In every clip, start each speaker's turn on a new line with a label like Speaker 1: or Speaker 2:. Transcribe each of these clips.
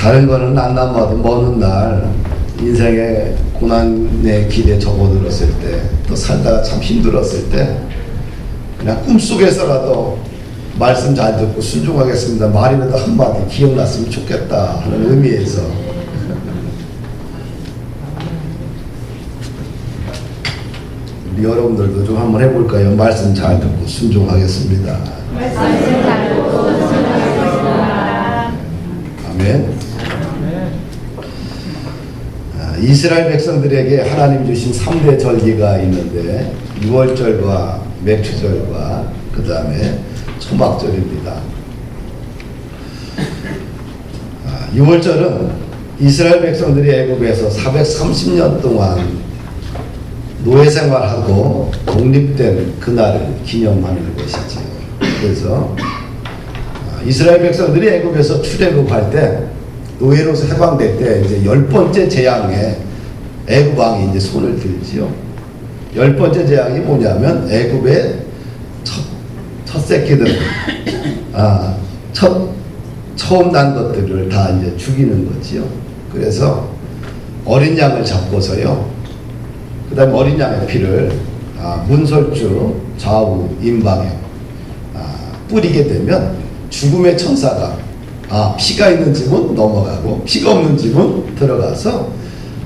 Speaker 1: 다른 거는 안 남아도 먼 날 인생의 고난의 길에 접어들었을 때, 또 살다가 참 힘들었을 때 그냥 꿈속에서라도 말씀 잘 듣고 순종하겠습니다, 말이라도 한마디 기억났으면 좋겠다 하는 의미에서 우리 여러분들도 좀 한번 해볼까요? 말씀 잘 듣고 순종하겠습니다.
Speaker 2: 말씀 잘 듣고 순종하겠습니다.
Speaker 1: 아멘. 이스라엘 백성들에게 하나님 주신 3대 절기가 있는데 6월절과 맥추절과 그 다음에 초막절입니다. 6월절은 이스라엘 백성들이 애굽에서 430년 동안 노예 생활하고 독립된 그날을 기념하는 것이지요. 그래서 이스라엘 백성들이 애굽에서 출애굽할 때, 노예로서 해방될 때 이제 10번째 재앙에 애굽 왕이 이제 손을 들지요. 10번째 재앙이 뭐냐면 애굽의 첫 새끼들, 처음 난 것들을 다 이제 죽이는 거지요. 그래서 어린 양을 잡고서요, 그 다음에 어린 양의 피를 문설주 좌우 임방에 뿌리게 되면 죽음의 천사가 피가 있는 집은 넘어가고 피가 없는 집은 들어가서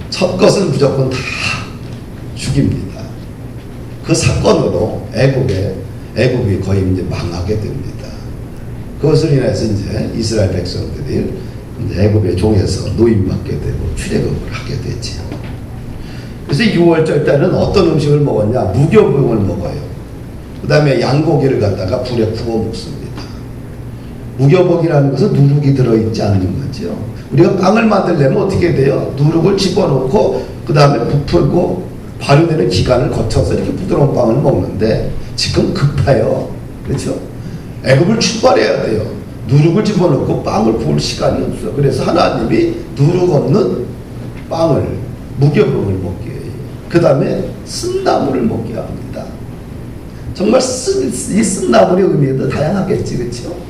Speaker 1: 첫 것은 무조건 다 죽입니다. 그 사건으로 애굽이 거의 이제 망하게 됩니다. 그것을 인해서 이제 이스라엘 백성들이 이제 애굽의 종에서 노임받게 되고 출애굽을 하게 되지요. 그래서 6월절 때는 어떤 음식을 먹었냐? 무교병을 먹어요. 그 다음에 양고기를 갖다가 불에 구워 먹습니다. 무교복이라는 것은 누룩이 들어있지 않는 거죠. 우리가 빵을 만들려면 어떻게 돼요? 누룩을 집어넣고 그 다음에 부풀고 발효되는 기간을 거쳐서 이렇게 부드러운 빵을 먹는데 지금 급해요. 그렇죠? 애굽을 출발해야 돼요. 누룩을 집어넣고 빵을 구울 시간이 없어요. 그래서 하나님이 누룩 없는 빵을, 무교복을 먹게 해요. 그 다음에 쓴나물을 먹게 합니다. 정말 이 쓴나물의 의미도 다양하겠지, 그렇죠?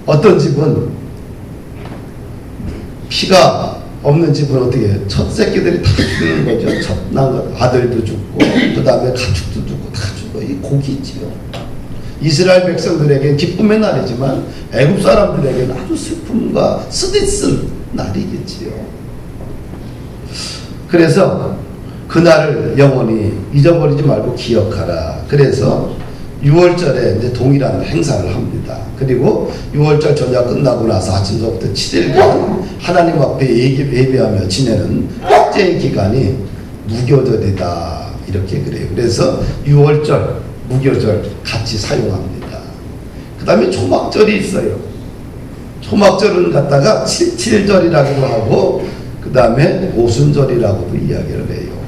Speaker 1: 어떤 집은 피가 없는 집은 어떻게 해요? 첫 새끼들이 다 죽는 거죠. 첫 아들도 죽고 그 다음에 가축도 죽고 다 죽어. 이 고기지요. 이스라엘 백성들에게 기쁨의 날이지만 애굽 사람들에게는 아주 슬픔과 쓰디쓴 날이겠지요. 그래서 그날을 영원히 잊어버리지 말고 기억하라. 그래서 6월절에 이제 동일한 행사를 합니다. 그리고 6월절 전야 끝나고 나서 아침서부터 7일간 하나님 앞에 예배하며 지내는 축제의 기간이 무교절이다, 이렇게 그래요. 그래서 6월절, 무교절 같이 사용합니다. 그 다음에 초막절이 있어요. 초막절은 갖다가 77절이라고도 하고 그 다음에 오순절이라고도 이야기를 해요.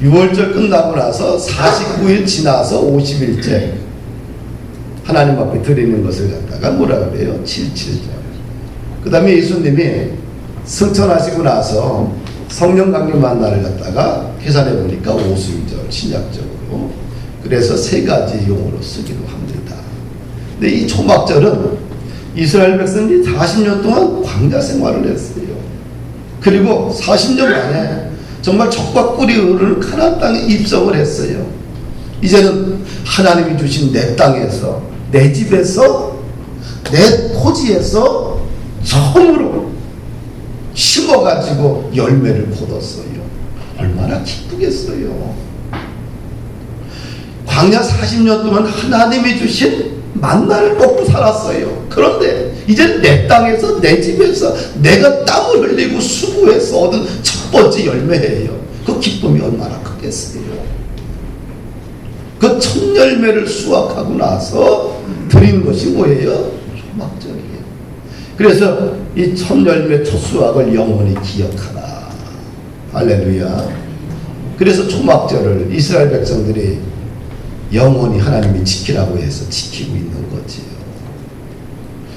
Speaker 1: 6월절 끝나고 나서 49일 지나서 50일째 하나님 앞에 드리는 것을 갖다가 뭐라 그래요? 77절. 그 다음에 예수님이 승천하시고 나서 성령 강림한 날을 갖다가 계산해 보니까 오순절, 신약적으로. 그래서 세 가지 용어로 쓰기도 합니다. 근데 이 초막절은 이스라엘 백성이 40년 동안 광야 생활을 했어요. 그리고 40년 만에 정말 적과 꿀이 흐르는 가나안 땅에 입성을 했어요. 이제는 하나님이 주신 내 땅에서, 내 집에서, 내 토지에서 처음으로 심어가지고 열매를 거뒀어요. 얼마나 기쁘겠어요. 광야 40년 동안 하나님이 주신 만나를 먹고 살았어요. 그런데 이제 내 땅에서, 내 집에서 내가 땀을 흘리고 수고해서 얻은 첫 번째 열매예요. 그 기쁨이 얼마나 크겠어요. 그 첫 열매를 수확하고 나서 드린 것이 뭐예요? 초막절이에요. 그래서 이 첫 열매, 첫 수확을 영원히 기억하라. 할렐루야. 그래서 초막절을 이스라엘 백성들이 영원히 하나님이 지키라고 해서 지키고 있는 거지요.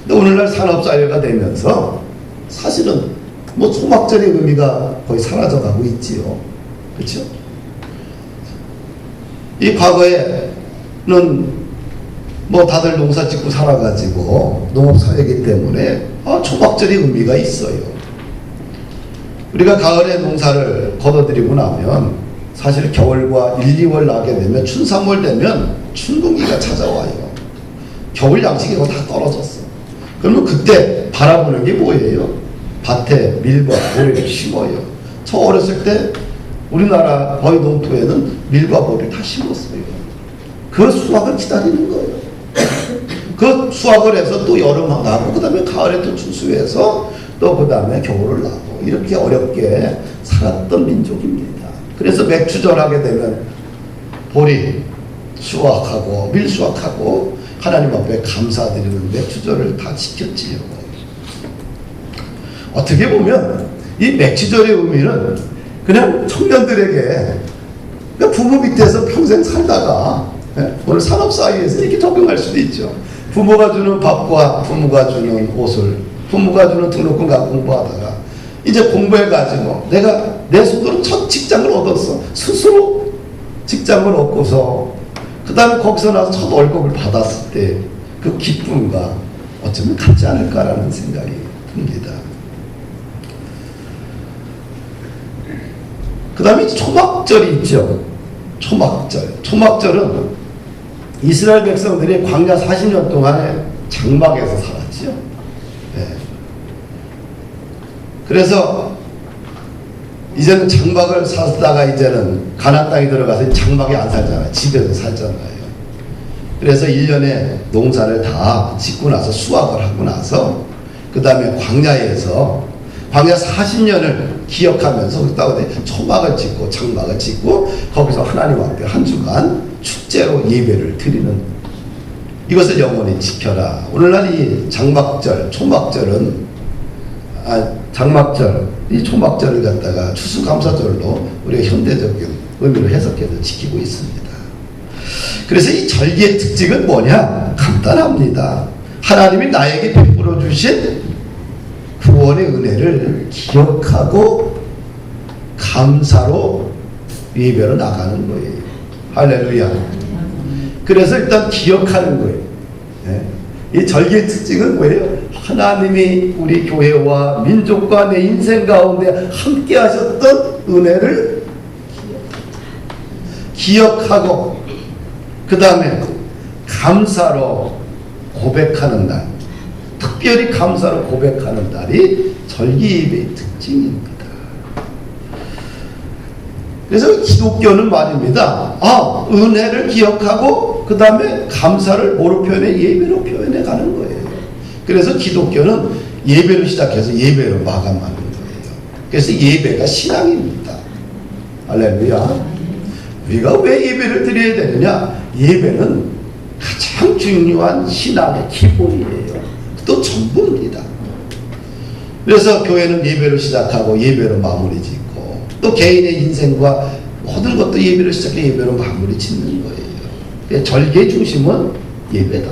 Speaker 1: 근데 오늘날 산업사회가 되면서 사실은 뭐 초막절의 의미가 거의 사라져가고 있지요. 그렇죠? 이 과거에는 뭐 다들 농사 짓고 살아가지고 농업사회이기 때문에 초막절이 의미가 있어요. 우리가 가을에 농사를 거둬들이고 나면 사실 겨울과 1, 2월 나게 되면 춘, 3월 되면 춘궁기가 찾아와요. 겨울 양식이 다 떨어졌어. 그러면 그때 바라보는 게 뭐예요? 밭에 밀과 보리를 심어요. 저 어렸을 때 우리나라 거의 농토에는 밀과 보리를 다 심었어요. 그 수확을 기다리는 거예요. 그 수확을 해서 또 여름 나고 그 다음에 가을에 또 추수해서 또 그 다음에 겨울을 나고 이렇게 어렵게 살았던 민족입니다. 그래서 맥추절 하게 되면 보리 수확하고 밀 수확하고 하나님 앞에 감사드리는 맥추절을 다 지켰지요. 어떻게 보면 이 맥추절의 의미는 그냥 청년들에게 부모 밑에서 평생 살다가 오늘 산업사회에서 이렇게 적용할 수도 있죠. 부모가 주는 밥과 부모가 주는 옷을 부모가 주는 등록금 갖고 공부하다가 이제 공부해가지고 내가 내 손으로 첫 직장을 얻었어. 스스로 직장을 얻고서 그 다음에 거기서 나서 첫 월급을 받았을 때 그 기쁨과 어쩌면 같지 않을까라는 생각이 듭니다. 그 다음에 초막절이 있죠. 초막절은 이스라엘 백성들이 광야 40년 동안에 장막에서 살았죠. 네. 그래서 이제는 장막을 살다가 이제는 가나안 땅에 들어가서 장막에 안 살잖아요. 집에서 살잖아요. 그래서 1년에 농사를 다 짓고 나서 수확을 하고 나서 그 다음에 광야에서 광야 40년을 기억하면서 그다음에 초막을 짓고 장막을 짓고 거기서 하나님 앞에 한 주간 축제로 예배를 드리는 이것을 영원히 지켜라. 오늘날 이 장막절, 초막절은 장막절, 이 초막절을 갖다가 추수감사절로 우리가 현대적인 의미로 해석해서 지키고 있습니다. 그래서 이 절기의 특징은 뭐냐? 간단합니다. 하나님이 나에게 베풀어 주신 구원의 은혜를 기억하고 감사로 예배로 나가는 거예요. 할렐루야. 그래서 일단 기억하는 거예요. 네. 이 절기의 특징은 뭐예요? 하나님이 우리 교회와 민족과 내 인생 가운데 함께 하셨던 은혜를 기억하고 그 다음에 감사로 고백하는 날, 특별히 감사로 고백하는 날이 절기 예배의 특징입니다. 그래서 기독교는 말입니다. 은혜를 기억하고 그 다음에 감사를 뭐로 표현해? 예배로 표현해 가는 거예요. 그래서 기독교는 예배로 시작해서 예배로 마감하는 거예요. 그래서 예배가 신앙입니다. 할렐루야. 우리가 왜 예배를 드려야 되느냐? 예배는 가장 중요한 신앙의 기본이에요. 또 전부입니다. 그래서 교회는 예배로 시작하고 예배로 마무리 짓고 또 개인의 인생과 모든 것도 예배로 시작해 예배로 마무리 짓는 거예요. 절기의 중심은 예배다.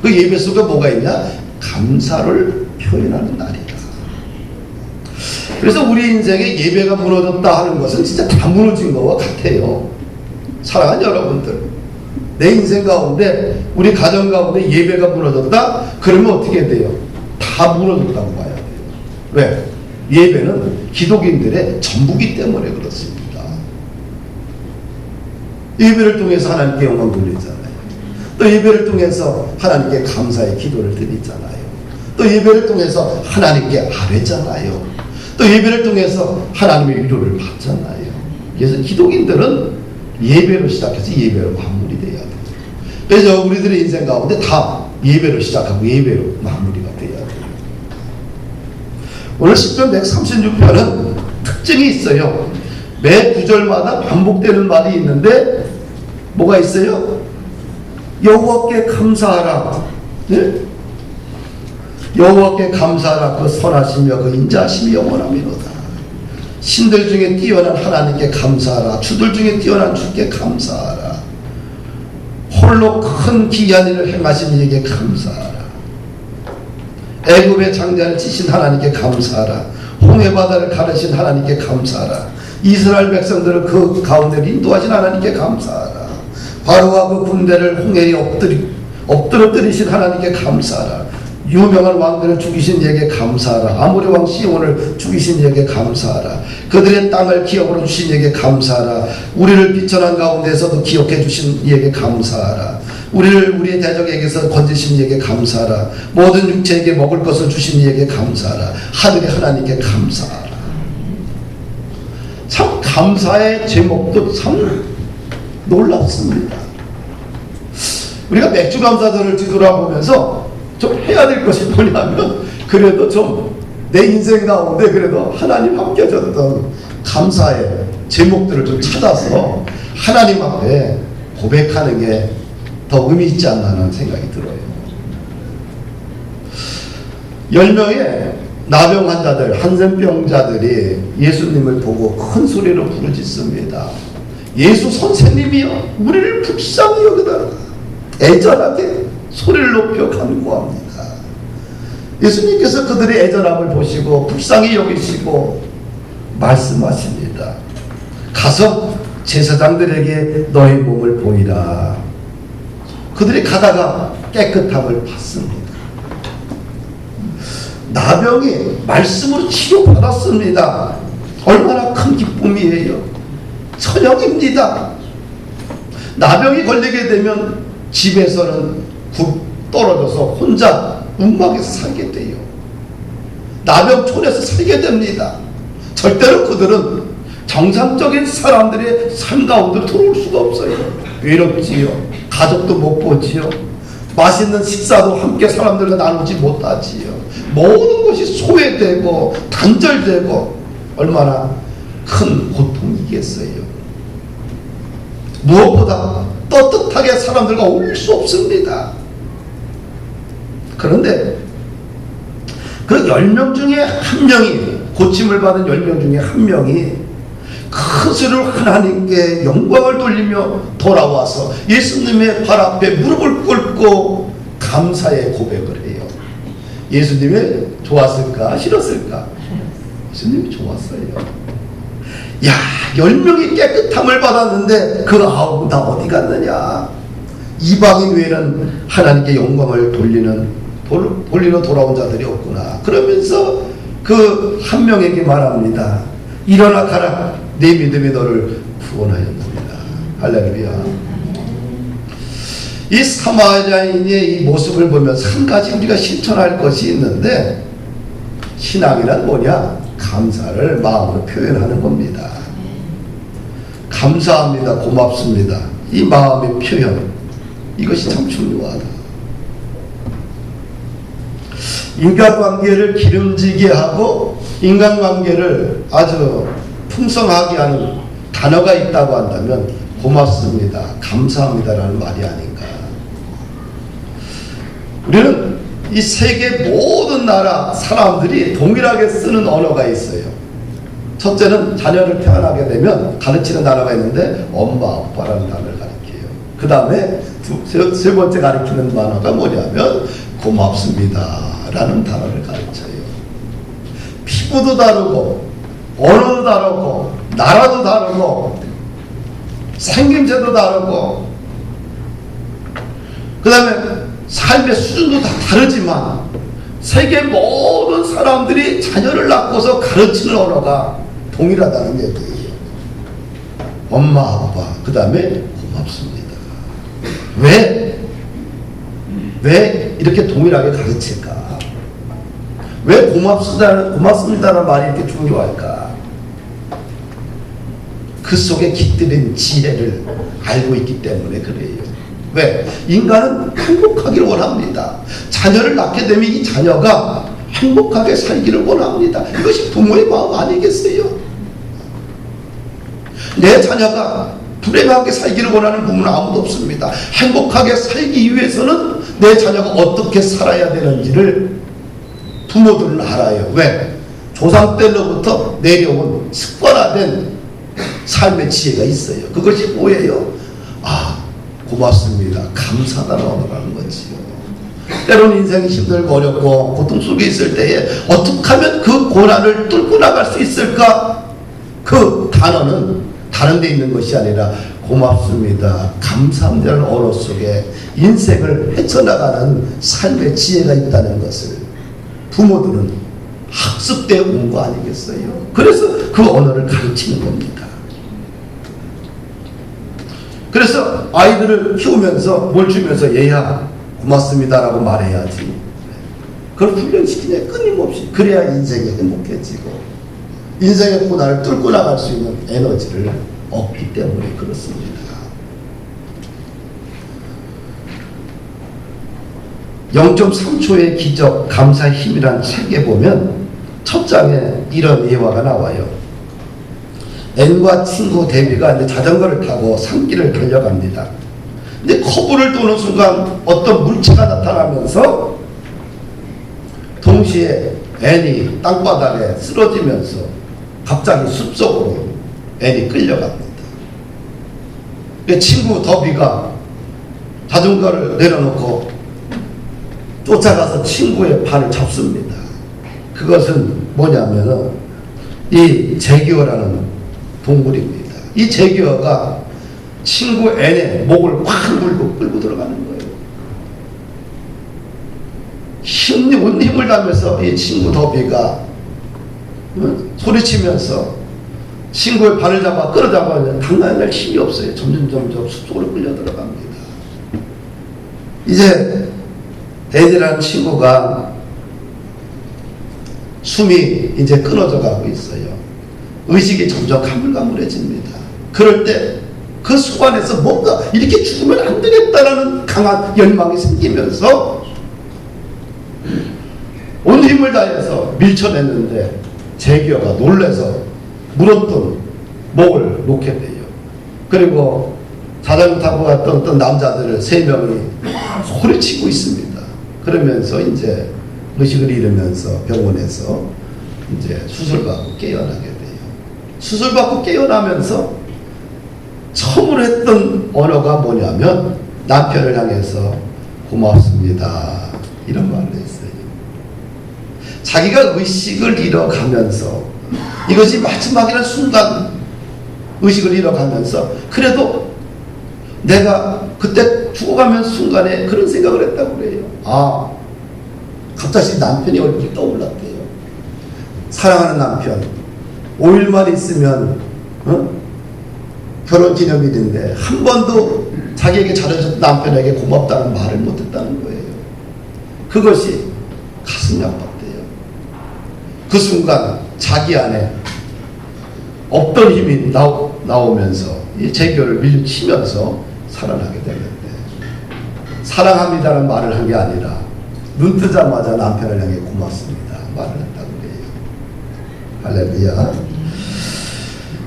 Speaker 1: 그 예배 속에 뭐가 있냐? 감사를 표현하는 날이다. 그래서 우리 인생에 예배가 무너졌다 하는 것은 진짜 다 무너진 것과 같아요. 사랑하는 여러분들, 내 인생 가운데 우리 가정 가운데 예배가 무너졌다? 그러면 어떻게 돼요? 다 무너졌다고 봐야 돼요. 왜? 예배는 기독인들의 전부기 때문에 그렇습니다. 예배를 통해서 하나님께 영광 돌리잖아요. 또 예배를 통해서 하나님께 감사의 기도를 드리잖아요. 또 예배를 통해서 하나님께 아뢰잖아요. 또 예배를 통해서 하나님의 위로를 받잖아요. 그래서 기독인들은 예배로 시작해서 예배로 마무리돼야 돼요. 그래서 우리들의 인생 가운데 다 예배로 시작하고 예배로 마무리가 돼야 돼요. 오늘 10편 136편은 특징이 있어요. 매 구절마다 반복되는 말이 있는데 뭐가 있어요? 여호와께 감사하라. 네? 여호와께 감사하라. 그 선하시며 그 인자하심이 영원하미로다. 신들 중에 뛰어난 하나님께 감사하라. 주들 중에 뛰어난 주께 감사하라. 홀로 큰 기이한 일을 행하신 이에게 감사하라. 애굽의 장자를 치신 하나님께 감사하라. 홍해 바다를 가르신 하나님께 감사하라. 이스라엘 백성들을 그 가운데 인도하신 하나님께 감사하라. 바로와 그 군대를 홍해에 엎드러뜨리신 하나님께 감사하라. 유명한 왕들을 죽이신 이에게 감사하라. 아모리 왕 시온을 죽이신 이에게 감사하라. 그들의 땅을 기업으로 주신 이에게 감사하라. 우리를 비천한 가운데서도 기억해 주신 이에게 감사하라. 우리를 우리의 대적에게서 건지신 이에게 감사하라. 모든 육체에게 먹을 것을 주신 이에게 감사하라. 하늘의 하나님께 감사하라. 참 감사의 제목도 참 놀랍습니다. 우리가 맥주 감사절을 뒤돌아보면서 좀 해야 될 것이 뭐냐면, 그래도 좀 내 인생 가운데 그래도 하나님 함께 줬던 감사의 제목들을 좀 찾아서 하나님 앞에 고백하는 게 더 의미 있지 않나 하는 생각이 들어요. 10명의 나병 환자들, 한센병자들이 예수님을 보고 큰 소리로 부르짖습니다. 예수 선생님이여, 우리를 불쌍히 여기다가 애절하게 소리를 높여 간구합니다. 예수님께서 그들의 애절함을 보시고 불쌍히 여기시고 말씀하십니다. 가서 제사장들에게 너의 몸을 보이라. 그들이 가다가 깨끗함을 받습니다. 나병이 말씀으로 치료받았습니다. 얼마나 큰 기쁨이에요. 천영입니다. 나병이 걸리게 되면 집에서는 떨어져서 혼자 움막에서 살게 돼요. 나병촌에서 살게 됩니다. 절대로 그들은 정상적인 사람들의 삶 가운데 들어올 수가 없어요. 외롭지요. 가족도 못 보지요. 맛있는 식사도 함께 사람들과 나누지 못하지요. 모든 것이 소외되고 단절되고 얼마나 큰 고통이겠어요. 무엇보다 떳떳하게 사람들과 어울릴 수 없습니다. 그런데 그 10명 중에 한 명이, 고침을 받은 10명 중에 한 명이 큰 소리로 하나님께 영광을 돌리며 돌아와서 예수님의 발 앞에 무릎을 꿇고 감사의 고백을 해요. 예수님이 좋았을까 싫었을까? 예수님이 좋았어요. 야, 10명이 깨끗함을 받았는데 그 9은 다 어디 갔느냐? 이방인 외에는 하나님께 영광을 돌리러 돌아온 자들이 없구나. 그러면서 그 한 명에게 말합니다. 일어나 가라. 내 믿음이 너를 구원하였느니라. 할렐루야. 이 사마리아인의 이 모습을 보면서 한 가지 우리가 실천할 것이 있는데, 신앙이란 뭐냐? 감사를 마음으로 표현하는 겁니다. 감사합니다. 고맙습니다. 이 마음의 표현, 이것이 참 중요하다. 인간관계를 기름지게 하고 인간관계를 아주 풍성하게 하는 단어가 있다고 한다면 고맙습니다, 감사합니다라는 말이 아닌가. 우리는 이 세계 모든 나라 사람들이 동일하게 쓰는 언어가 있어요. 첫째는 자녀를 태어나게 되면 가르치는 단어가 있는데 엄마, 아빠라는 단어를 가르쳐요. 그 다음에 세 번째 가르치는 단어가 뭐냐면 고맙습니다 라는 단어를 가르쳐요. 피부도 다르고 언어도 다르고 나라도 다르고 생김새도 다르고 그 다음에 삶의 수준도 다 다르지만 세계 모든 사람들이 자녀를 낳고서 가르치는 언어가 동일하다는 얘기예요. 엄마, 아빠, 그 다음에 고맙습니다. 왜 이렇게 동일하게 가르칠까? 왜 고맙습니다라는 말이 이렇게 중요할까? 그 속에 깃들인 지혜를 알고 있기 때문에 그래요. 왜? 인간은 행복하기를 원합니다. 자녀를 낳게 되면 이 자녀가 행복하게 살기를 원합니다. 이것이 부모의 마음 아니겠어요? 내 자녀가 불행하게 살기를 원하는 부모는 아무도 없습니다. 행복하게 살기 위해서는 내 자녀가 어떻게 살아야 되는지를 부모들은 알아요. 왜? 조상 때로부터 내려온 습관화된 삶의 지혜가 있어요. 그것이 뭐예요? 아, 고맙습니다, 감사하다는 언어라는 거지요. 때로는 인생이 힘들고 어렵고 고통 속에 있을 때에 어떻게 하면 그 고난을 뚫고 나갈 수 있을까? 그 단어는 다른 데 있는 것이 아니라 고맙습니다, 감사합니다라는 언어 속에 인생을 헤쳐나가는 삶의 지혜가 있다는 것을 부모들은 학습되어 온 거 아니겠어요? 그래서 그 언어를 가르치는 겁니다. 그래서 아이들을 키우면서 뭘 주면서 얘야 고맙습니다라고 말해야지. 그걸 훈련시키냐 끊임없이. 그래야 인생이 행복해지고 인생의 고난을 뚫고 나갈 수 있는 에너지를 얻기 때문에 그렇습니다. 0.3초의 기적 감사의 힘이란 책에 보면 첫 장에 이런 예화가 나와요. 앤과 친구 데비가 이제 자전거를 타고 산길을 달려갑니다. 근데 커브를 도는 순간 어떤 물체가 나타나면서 동시에 앤이 땅바닥에 쓰러지면서 갑자기 숲속으로 앤이 끌려갑니다. 친구 더비가 자전거를 내려놓고 쫓아가서 친구의 발을 잡습니다. 그것은 뭐냐면은 이 제기어라는 동물입니다. 이 제기어가 친구 앤의 목을 확 물고 끌고 들어가는 거예요. 힘을 다면서 이 친구 더비가 소리치면서 친구의 발을 잡아 끌어잡아야 당장날 힘이 없어요. 점점 숲속으로 끌려 들어갑니다. 이제 앤이라는 친구가 숨이 이제 끊어져 가고 있어요. 의식이 점점 가물가물해집니다. 그럴 때 그 속안에서 뭔가 이렇게 죽으면 안 되겠다라는 강한 열망이 생기면서 온 힘을 다해서 밀쳐냈는데 제기어가 놀라서 물었던 목을 놓게 돼요. 그리고 자전거 타고 갔던 어떤 남자들 3명이 소리치고 있습니다. 그러면서 이제 의식을 잃으면서 병원에서 이제 수술받고 깨어나게 돼요. 수술받고 깨어나면서 처음으로 했던 언어가 뭐냐면 남편을 향해서 고맙습니다 이런 말을 했어요. 자기가 의식을 잃어가면서 이것이 마지막이라는 순간 의식을 잃어가면서 그래도 내가 그때 죽어가면 순간에 그런 생각을 했다고 그래요. 아, 갑자기 남편이 얼굴이 떠올랐대요. 사랑하는 남편 5일만 있으면 결혼기념일인데 한 번도 자기에게 잘해준 남편에게 고맙다는 말을 못했다는 거예요. 그것이 가슴이 아팠대요. 그 순간 자기 안에 없던 힘이 나오면서 이 제교를 밀치면서 살아나게 되는데 사랑합니다라는 말을 한 게 아니라 눈 뜨자마자 남편을 향해 고맙습니다 말을 했다고 그래요. 할렐루야.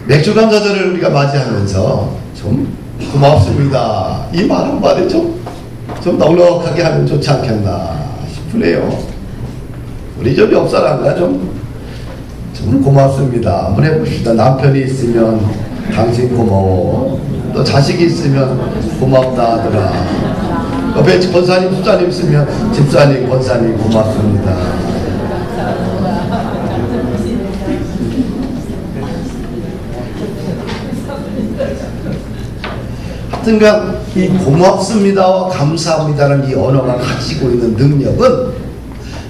Speaker 1: 맥주 감사절을 우리가 맞이하면서 좀 고맙습니다 이 말 한마디 좀 넉넉하게 하면 좋지 않겠나 싶으네요. 우리 저 옆 사람과 좀 고맙습니다 한번 해봅시다. 남편이 있으면 당신 고마워, 또 자식이 있으면 고맙다 하더라. 옆에 권사님 집사님 있으면 집사님 권사님 고맙습니다. 하여튼간 이 고맙습니다와 감사합니다라는 이 언어가 가지고 있는 능력은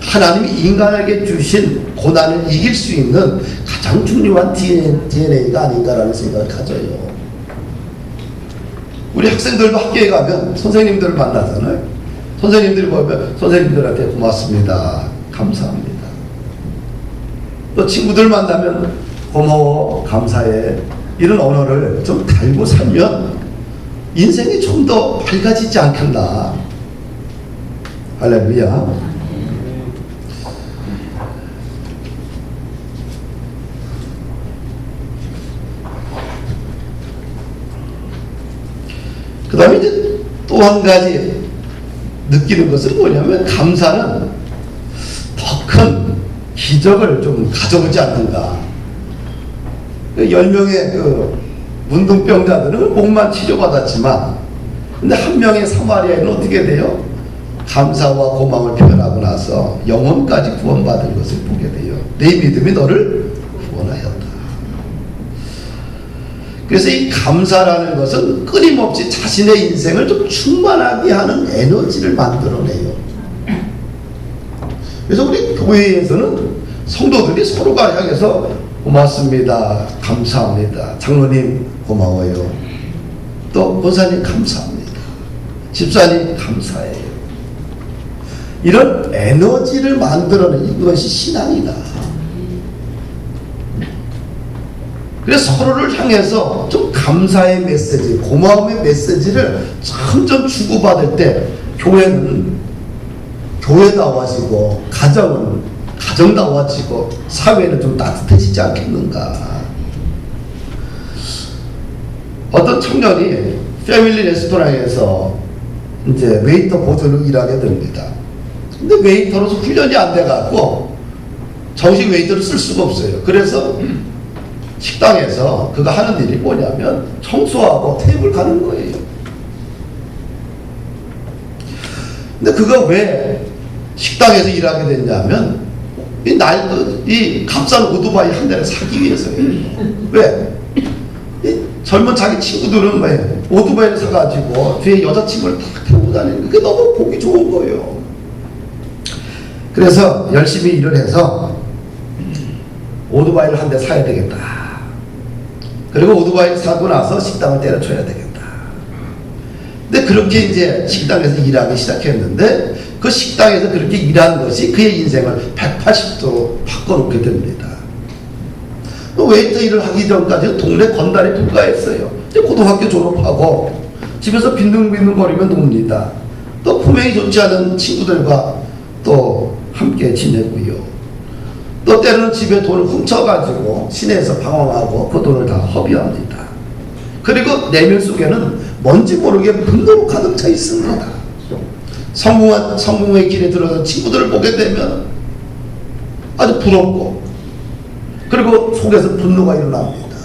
Speaker 1: 하나님이 인간에게 주신 고난을 이길 수 있는 가장 중요한 DNA가 아닌가라는 생각을 가져요. 우리 학생들도 학교에 가면 선생님들을 만나잖아요. 선생님들이 보면 선생님들한테 고맙습니다 감사합니다. 또 친구들 만나면 고마워 감사해 이런 언어를 좀 달고 살면 인생이 좀 더 밝아지지 않겠나. 할렐루야. 그 다음에 이제 또 한 가지 느끼는 것은 뭐냐면 감사는 더 큰 기적을 좀 가져오지 않는가. 10명의 그 문둥병자들은 목만 치료받았지만 근데 한 명의 사마리아인은 어떻게 돼요? 감사와 고마움을 표현하고 나서 영혼까지 구원받은 것을 보게 돼요. 내 믿음이 너를 구원하였다. 그래서 이 감사라는 것은 끊임없이 자신의 인생을 좀 충만하게 하는 에너지를 만들어내요. 그래서 우리 교회에서는 성도들이 서로가 향해서 고맙습니다, 감사합니다, 장로님 고마워요, 또 권사님 감사합니다, 집사님 감사해요, 이런 에너지를 만들어내는 이것이 신앙이다. 그래서 서로를 향해서 좀 감사의 메시지, 고마움의 메시지를 점점 주고받을 때 교회는 교회다워지고 가정은 가정다워지고 사회는 좀 따뜻해지지 않겠는가. 어떤 청년이 패밀리 레스토랑에서 이제 웨이터 보조로 일하게 됩니다. 근데 웨이터로서 훈련이 안 돼갖고 정식 웨이터를 쓸 수가 없어요. 그래서 식당에서 그가 하는 일이 뭐냐면 청소하고 테이블 가는 거예요. 근데 그가 왜 식당에서 일하게 됐냐면 이 값싼 오토바이 한 대를 사기 위해서예요. 왜? 이 젊은 자기 친구들은 왜 오토바이를 사가지고 뒤에 여자친구를 탁 태우고 다니는 게 너무 보기 좋은 거예요. 그래서 열심히 일을 해서 오토바이를 한 대 사야 되겠다. 그리고 오토바이를 사고 나서 식당을 때려쳐야 되겠다. 근데 그렇게 이제 식당에서 일하기 시작했는데 그 식당에서 그렇게 일한 것이 그의 인생을 180도로 바꿔놓게 됩니다. 웨이터 일을 하기 전까지 동네 건달에 불과했어요. 이제 고등학교 졸업하고 집에서 빈둥빈둥거리며 놉니다. 또 품행이 좋지 않은 친구들과 또 함께 지내고요. 또 때로는 집에 돈을 훔쳐가지고 시내에서 방황하고 그 돈을 다 허비합니다. 그리고 내면 속에는 뭔지 모르게 분노로 가득 차 있습니다. 성공의 길에 들어서 친구들을 보게 되면 아주 부럽고, 그리고 속에서 분노가 일어납니다.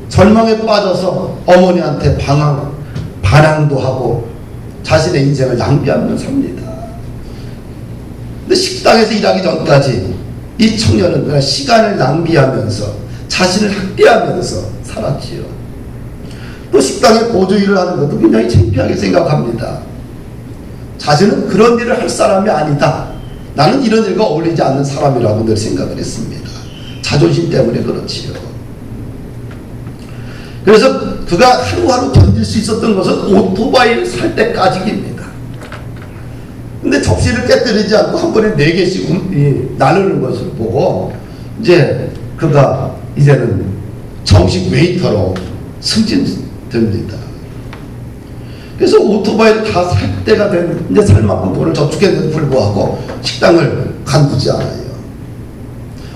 Speaker 1: 절망에 빠져서 어머니한테 반항도 하고 자신의 인생을 낭비하며 삽니다. 근데 식당에서 일하기 전까지 이 청년은 그냥 시간을 낭비하면서 자신을 학대하면서 살았지요. 또 식당에 보조 일을 하는 것도 굉장히 창피하게 생각합니다. 자신은 그런 일을 할 사람이 아니다. 나는 이런 일과 어울리지 않는 사람이라고 늘 생각을 했습니다. 자존심 때문에 그렇지요. 그래서 그가 하루하루 견딜 수 있었던 것은 오토바이를 살 때까지입니다. 근데 접시를 깨뜨리지 않고 한 번에 4개씩 나누는 것을 보고 이제 그가 이제는 정식 웨이터로 승진됩니다. 그래서 오토바이를 다 살 때가 된, 이제 살 만큼 돈을 저축했는데 불구하고 식당을 간두지 않아요.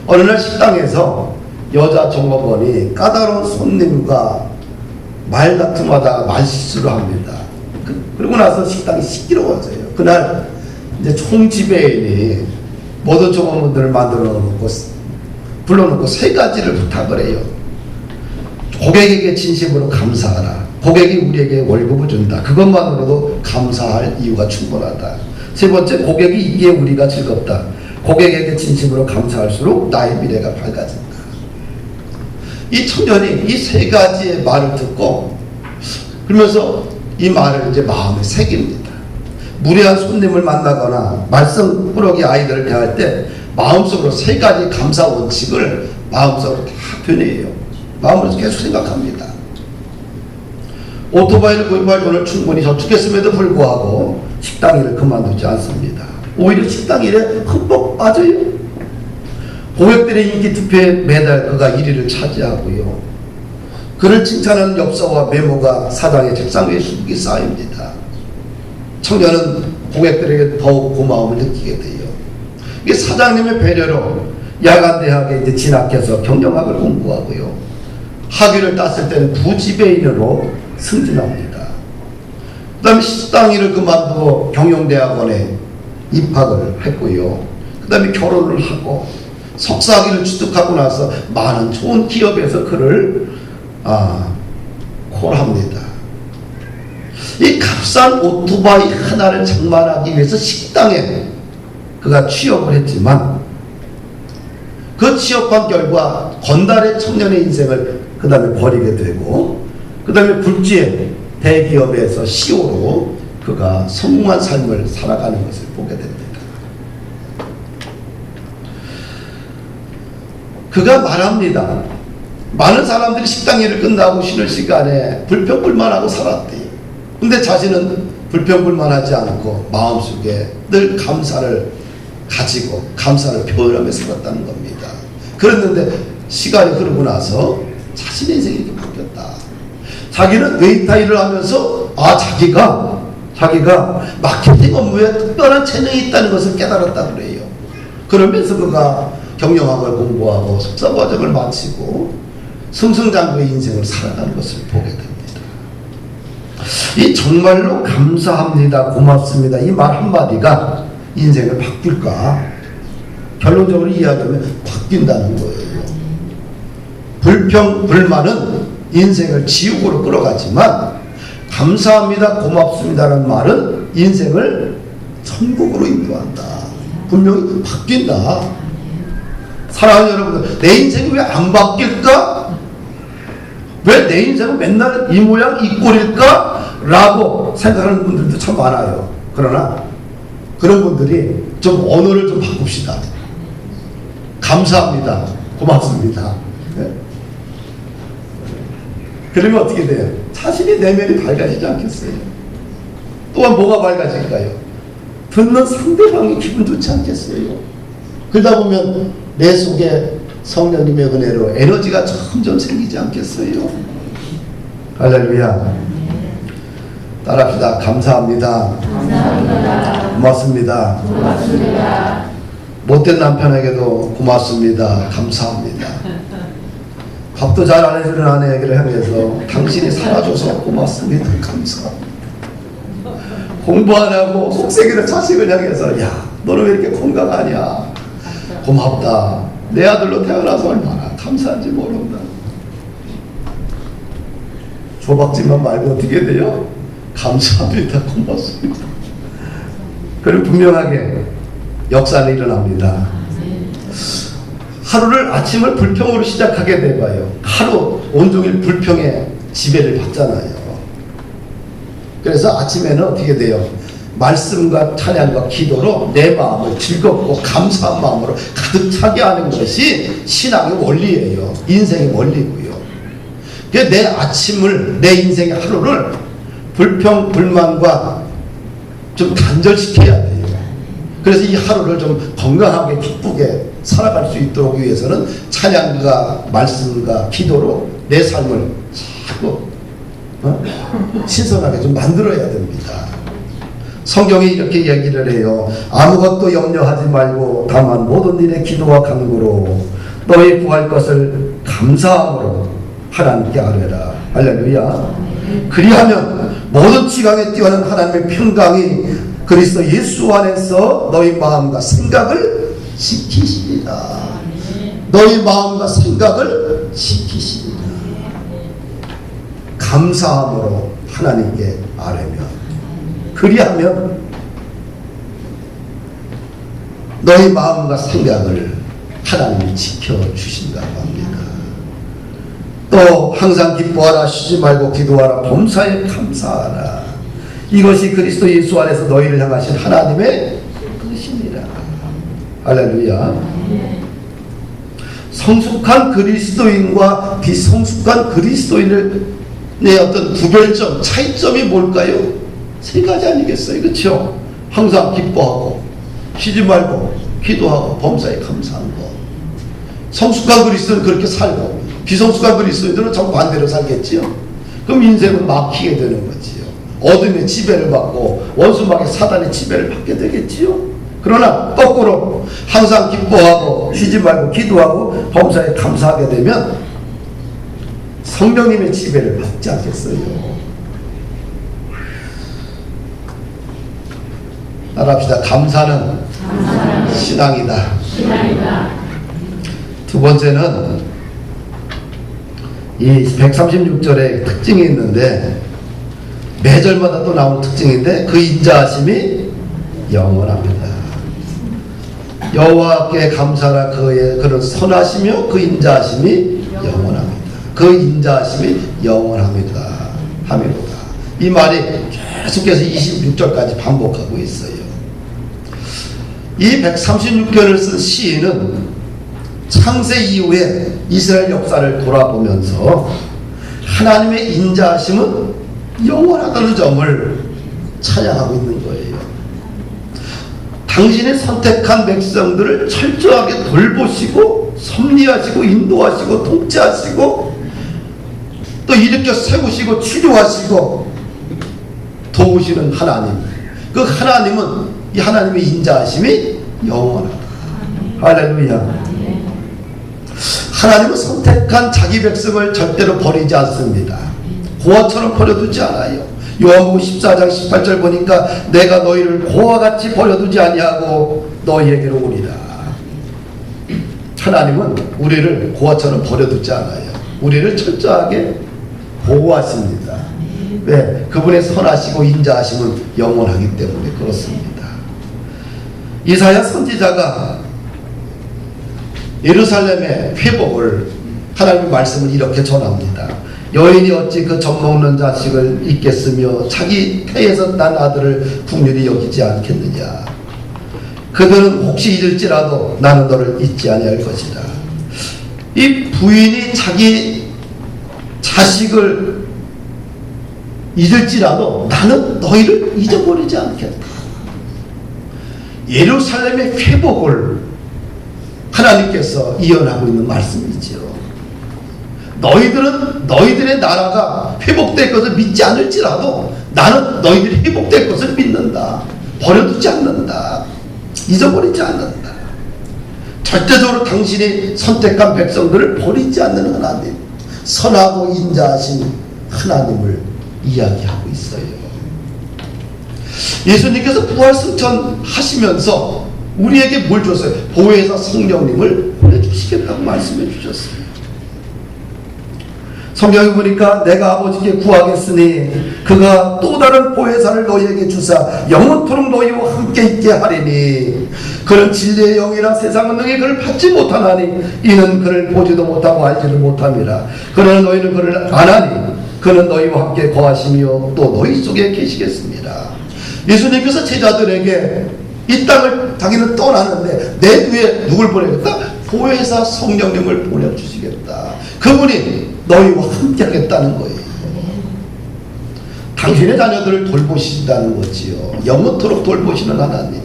Speaker 1: 어느 날 식당에서 여자 종업원이 까다로운 손님과 말다툼하다가 말실수를 합니다. 그러고 나서 식당이 시끄러워져요. 그날 이제 총지배인이 모든 종업원들을 불러놓고 3가지를 부탁을 해요. 고객에게 진심으로 감사하라. 고객이 우리에게 월급을 준다. 그것만으로도 감사할 이유가 충분하다. 3번째, 고객이 이기에 우리가 즐겁다. 고객에게 진심으로 감사할수록 나의 미래가 밝아진다. 이 청년이 이 3가지의 말을 듣고 그러면서 이 말을 이제 마음에 새깁니다. 무례한 손님을 만나거나 말썽꾸러기 아이들을 대할 때 마음속으로 3가지 감사 원칙을 마음속으로 다 변해요. 마음으로 계속 생각합니다. 오토바이를 구입할 돈을 충분히 저축했음에도 불구하고 식당 일을 그만두지 않습니다. 오히려 식당 일에 흠뻑 빠져요. 고객들의 인기 투표에 매달 그가 1위를 차지하고요. 그를 칭찬하는 엽서와 메모가 사장의 책상 위에 수북이 쌓입니다. 청년은 고객들에게 더욱 고마움을 느끼게 돼요. 이게 사장님의 배려로 야간대학에 이제 진학해서 경영학을 공부하고요. 학위를 땄을 때는 부지배인으로 승진합니다. 그 다음에 식당 일을 그만두고 경영대학원에 입학을 했고요. 그 다음에 결혼을 하고 석사학위를 취득하고 나서 많은 좋은 기업에서 그를 콜합니다. 이 값싼 오토바이 하나를 장만하기 위해서 식당에 그가 취업을 했지만 그 취업한 결과 건달의 청년의 인생을 그 다음에 버리게 되고, 그 다음에 굴지에 대기업에서 CEO로 그가 성공한 삶을 살아가는 것을 보게 됩니다. 그가 말합니다. 많은 사람들이 식당 일을 끝나고 쉬는 시간에 불평불만하고 살았대요. 근데 자신은 불평불만하지 않고 마음속에 늘 감사를 가지고 감사를 표현하며 살았다는 겁니다. 그랬는데 시간이 흐르고 나서 자신의 인생이 이렇게 바뀌었다. 자기는 웨이터 일을 하면서 자기가 마케팅 업무에 특별한 재능이 있다는 것을 깨달았다 그래요. 그러면서 그가 경영학을 공부하고 석사과정을 마치고 승승장구의 인생을 살아가는 것을 보게 됩니다. 이 정말로 감사합니다, 고맙습니다, 이 말 한마디가 인생을 바꿀까? 결론적으로 이야기하면 바뀐다는 거예요. 불평, 불만은 인생을 지옥으로 끌어가지만 감사합니다, 고맙습니다라는 말은 인생을 천국으로 인도한다. 분명히 바뀐다. 사랑하는 여러분들, 내 인생이 왜 안 바뀔까? 왜 내 인생은 맨날 이 모양 이 꼴일까? 라고 생각하는 분들도 참 많아요. 그러나 그런 분들이 좀 언어를 좀 바꿉시다. 감사합니다, 고맙습니다. 네? 그러면 어떻게 돼요? 자신의 내면이 밝아지지 않겠어요? 또한 뭐가 밝아질까요? 듣는 상대방이 기분 좋지 않겠어요? 그러다 보면 내 속에 성령님의 은혜로 에너지가 점점 생기지 않겠어요? 할렐루야. 따라합시다. 감사합니다.
Speaker 2: 감사합니다.
Speaker 1: 고맙습니다.
Speaker 2: 고맙습니다.
Speaker 1: 못된 남편에게도 고맙습니다. 감사합니다. 밥도 잘 안 해주는 아내에게를 향해서 당신이 살아줘서 고맙습니다. 감사합니다. 공부 안 하고 속세기를 자식을 향해서 야, 너는 왜 이렇게 건강하냐? 고맙다. 내 아들로 태어나서 얼마나 감사한지 모른다. 조박지만 말고 어떻게 돼요? 감사합니다. 고맙습니다. 그리고 분명하게 역사는 일어납니다. 하루를 아침을 불평으로 시작하게 돼봐요. 하루 온종일 불평에 지배를 받잖아요. 그래서 아침에는 어떻게 돼요? 말씀과 찬양과 기도로 내 마음을 즐겁고 감사한 마음으로 가득 차게 하는 것이 신앙의 원리예요. 인생의 원리고요. 그래서 내 아침을, 내 인생의 하루를 불평, 불만과 좀 단절시켜야 돼요. 그래서 이 하루를 좀 건강하게 기쁘게 살아갈 수 있도록 위해서는 찬양과 말씀과 기도로 내 삶을 자꾸 신선하게 좀 만들어야 됩니다. 성경이 이렇게 얘기를 해요. 아무것도 염려하지 말고 다만 모든 일에 기도와 간구로 너희 구할 것을 감사함으로 하나님께 아뢰라. 할렐루야. 그리하면 모든 지강에 뛰어난 하나님의 평강이 그리스도 예수 안에서 너희 마음과 생각을 지키시리라. 너희 마음과 생각을 지키시리라. 감사함으로 하나님께 아뢰면, 그리하면 너희 마음과 생각을 하나님이 지켜주신다고 합니다. 또 항상 기뻐하라, 쉬지 말고 기도하라, 범사에 감사하라. 이것이 그리스도 예수 안에서 너희를 향하신 하나님의 뜻이니라. 할렐루야. 성숙한 그리스도인과 비성숙한 그리스도인의 어떤 구별점, 차이점이 뭘까요? 세 가지 아니겠어요? 그렇죠? 항상 기뻐하고 쉬지 말고 기도하고 범사에 감사한 것. 성숙한 그리스도인은 그렇게 살고 비성숙한 그리스도인들은 정반대로 살겠지요. 그럼 인생은 막히게 되는 거지요. 어둠의 지배를 받고 원수막의 사단의 지배를 받게 되겠지요. 그러나 거꾸로 항상 기뻐하고 쉬지 말고 기도하고 범사에 감사하게 되면 성령님의 지배를 받지 않겠어요? 따라합시다. 감사는 신앙이다. 두 번째는 이 136절에 특징이 있는데 매절마다 또 나오는 특징인데 그 인자하심이 영원합니다. 여호와께 감사라. 그의 그런 선하시며 그 인자하심이 영원합니다. 그 인자하심이 영원합니다. 함이로다. 이 말이 계속해서 26절까지 반복하고 있어요. 이 136편을 쓴 시인은 창세 이후에 이스라엘 역사를 돌아보면서 하나님의 인자하심은 영원하다는 점을 찬양하고 있는 거예요. 당신의 선택한 백성들을 철저하게 돌보시고 섭리하시고 인도하시고 통치하시고 또 일으켜 세우시고 치료하시고 도우시는 하나님, 그 하나님은 이 하나님의 인자하심이 영원하다. 할렐루야. 하나님은 선택한 자기 백성을 절대로 버리지 않습니다. 고아처럼 버려두지 않아요. 요한복음 14장 18절 보니까 내가 너희를 고와 같이 버려두지 아니하고 너희에게로 오리라. 하나님은 우리를 고아처럼 버려두지 않아요. 우리를 철저하게 보호하십니다. 왜? 그분의 선하시고 인자하심은 영원하기 때문에 그렇습니다. 이사야 선지자가 예루살렘의 회복을 하나님의 말씀을 이렇게 전합니다. 여인이 어찌 그 젖먹는 자식을 잊겠으며 자기 태에서 난 아들을 긍휼히 여기지 않겠느냐. 그들은 혹시 잊을지라도 나는 너를 잊지 아니할 것이다. 이 부인이 자기 자식을 잊을지라도 나는 너희를 잊어버리지 않겠다. 예루살렘의 회복을 하나님께서 이언하고 있는 말씀이지요. 너희들의 나라가 회복될 것을 믿지 않을지라도 나는 너희들이 회복될 것을 믿는다. 버려두지 않는다. 잊어버리지 않는다. 절대적으로 당신이 선택한 백성들을 버리지 않는 하나님, 선하고 인자하신 하나님을 이야기하고 있어요. 예수님께서 부활승천 하시면서 우리에게 뭘 줬어요? 보혜사 성령님을 보내주시겠다고 말씀해 주셨어요. 성경에 보니까 내가 아버지께 구하겠으니 그가 또 다른 보혜사를 너희에게 주사 영원토록 너희와 함께 있게 하리니 그는 진리의 영이라 세상은 능히 그를 받지 못하나니 이는 그를 보지도 못하고 알지도 못함이라. 그러나 너희는 그를 아나니 그는 너희와 함께 거하시며 또 너희 속에 계시겠습니다. 예수님께서 제자들에게 이 땅을 자기는 떠나는데 내 뒤에 누굴 보내겠다? 보혜사 성령님을 보내주시겠다. 그분이 너희와 함께 하겠다는 거예요. 당신의 자녀들을 돌보신다는 거지요. 영원토록 돌보시는 하나님.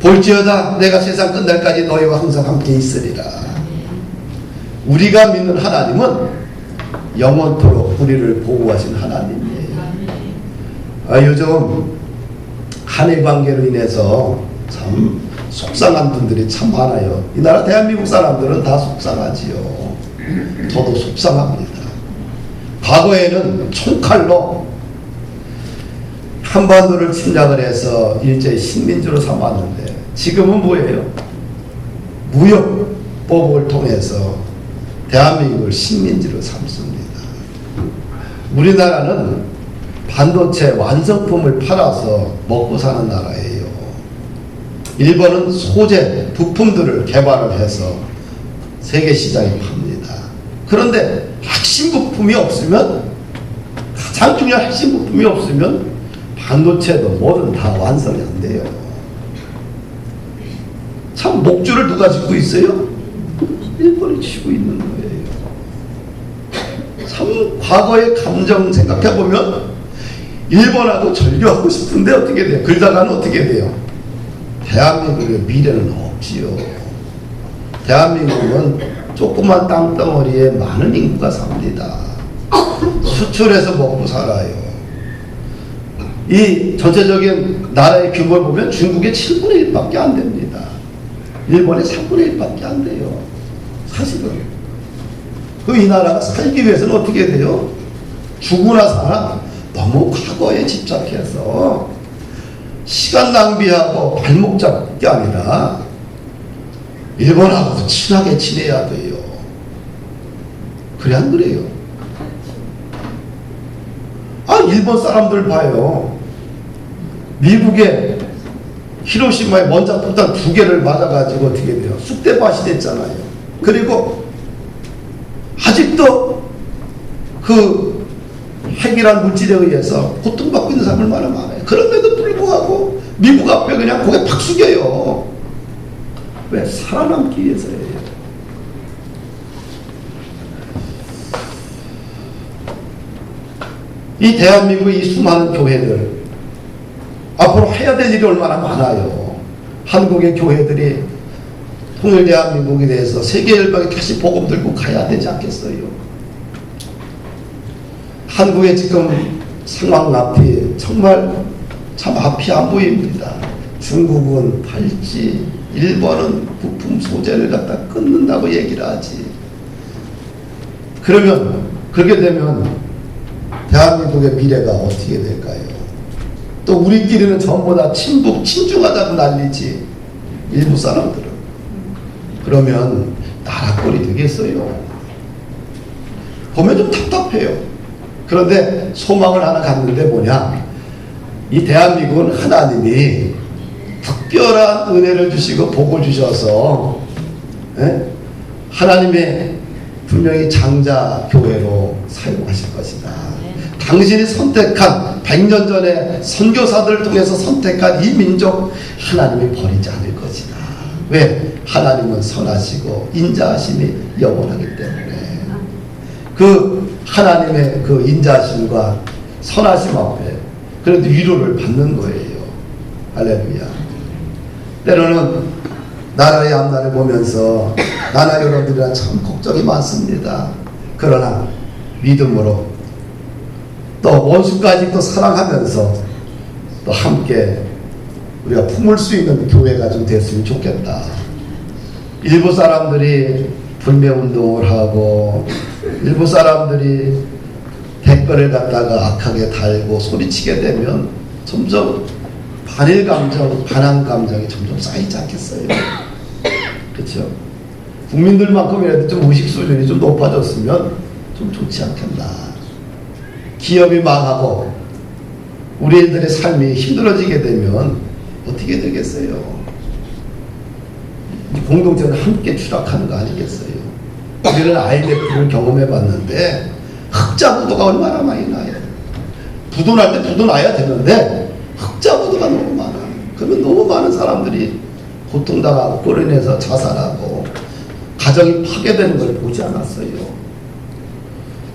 Speaker 1: 볼지어다 내가 세상 끝날까지 너희와 항상 함께 있으리라. 우리가 믿는 하나님은 영원토록 우리를 보호하신 하나님이에요. 요즘 한일 관계로 인해서 참 속상한 분들이 참 많아요. 이 나라 대한민국 사람들은 다 속상하지요. 저도 속상합니다. 과거에는 총칼로 한반도를 침략을 해서 일제히 식민지로 삼았는데 지금은 뭐예요? 무역법을 통해서 대한민국을 식민지로 삼습니다. 우리나라는 반도체 완성품을 팔아서 먹고 사는 나라예요. 일본은 소재, 부품들을 개발을 해서 세계 시장에 팝니다. 그런데 핵심 부품이 없으면, 가장 중요한 핵심 부품이 없으면 반도체도 뭐든 다 완성이 안 돼요. 참 목줄을 누가 짚고 있어요? 일본이 쥐고 있는 거예요. 참 과거의 감정 생각해보면 일본하고 절교하고 싶은데 어떻게 돼요? 그러다가는 어떻게 돼요? 대한민국의 미래는 없지요. 대한민국은 조그만 땅덩어리에 많은 인구가 삽니다. 수출해서 먹고 살아요. 이 전체적인 나라의 규모를 보면 중국의 7분의 1밖에 안 됩니다. 일본의 3분의 1밖에 안 돼요. 사실은. 이 나라가 살기 위해서는 어떻게 돼요? 죽으나 사나 너무 과거에 집착해서 시간 낭비하고 발목 잡을 게 아니라 일본하고도 친하게 지내야 돼요. 그래 안 그래요? 일본 사람들 봐요. 미국의 히로시마에 원자폭탄 2개를 맞아가지고 어떻게 돼요? 쑥대밭이 됐잖아요. 그리고 아직도 그 핵이란 물질에 의해서 고통받고 있는 사람 얼마나 많아요. 그럼에도 불구하고 미국 앞에 그냥 고개 팍 숙여요. 왜? 살아남기 위해서예요. 이 대한민국의 이 수많은 교회들 앞으로 해야 될 일이 얼마나 많아요. 한국의 교회들이 통일 대한민국에 대해서 세계 열방에 다시 복음 들고 가야 되지 않겠어요? 한국의 지금 상황 앞이 정말 참 앞이 안 보입니다. 중국은 팔찌, 일본은 부품 소재를 갖다 끊는다고 얘기를 하지. 그러면 그렇게 되면 대한민국의 미래가 어떻게 될까요? 또 우리끼리는 전부 다 친북, 친중하다고 난리지. 일부 사람들은. 그러면 나라 꼴이 되겠어요. 보면 좀 답답해요. 그런데 소망을 하나 갖는데 뭐냐? 이 대한민국은 하나님이 특별한 은혜를 주시고 복을 주셔서 하나님의 분명히 장자 교회로 사용하실 것이다. 당신이 선택한 100년 전에 선교사들을 통해서 선택한 이 민족 하나님이 버리지 않을 것이다. 왜? 하나님은 선하시고 인자하심이 영원하기 때문에 그 하나님의 그 인자하심과 선하심 앞에 그래도 위로를 받는 거예요. 할렐루야. 때로는 나라의 앞날을 보면서 나나 여러분들이랑 참 걱정이 많습니다. 그러나 믿음으로 또 원수까지 또 사랑하면서 또 함께 우리가 품을 수 있는 교회가 좀 됐으면 좋겠다. 일부 사람들이 불매운동을 하고 일부 사람들이 댓글을 갖다가 악하게 달고 소리치게 되면 점점 반일 감정, 반한 감정이 점점 쌓이지 않겠어요? 그렇죠? 국민들만큼이라도 좀 의식 수준이 좀 높아졌으면 좀 좋지 않겠나. 기업이 망하고 우리 애들의 삶이 힘들어지게 되면 어떻게 되겠어요? 공동체는 함께 추락하는 거 아니겠어요? 우리는 IMF를 경험해 봤는데 흑자 부도가 얼마나 많이 나요. 부도 날 때 부도 나야 되는데 흑자 부도가 너무 많아요. 그러면 너무 많은 사람들이 고통당하고 그로 인해서 자살하고 가정이 파괴되는 걸 보지 않았어요.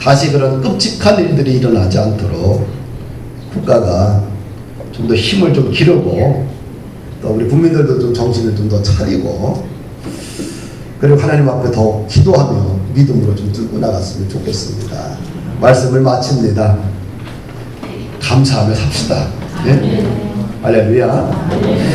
Speaker 1: 다시 그런 끔찍한 일들이 일어나지 않도록 국가가 좀 더 힘을 좀 기르고 또 우리 국민들도 좀 정신을 좀 더 차리고 그리고 하나님 앞에 더 기도하며 믿음으로 좀 들고 나갔으면 좋겠습니다. 말씀을 마칩니다. 감사하며 삽시다. 네? 할렐루야.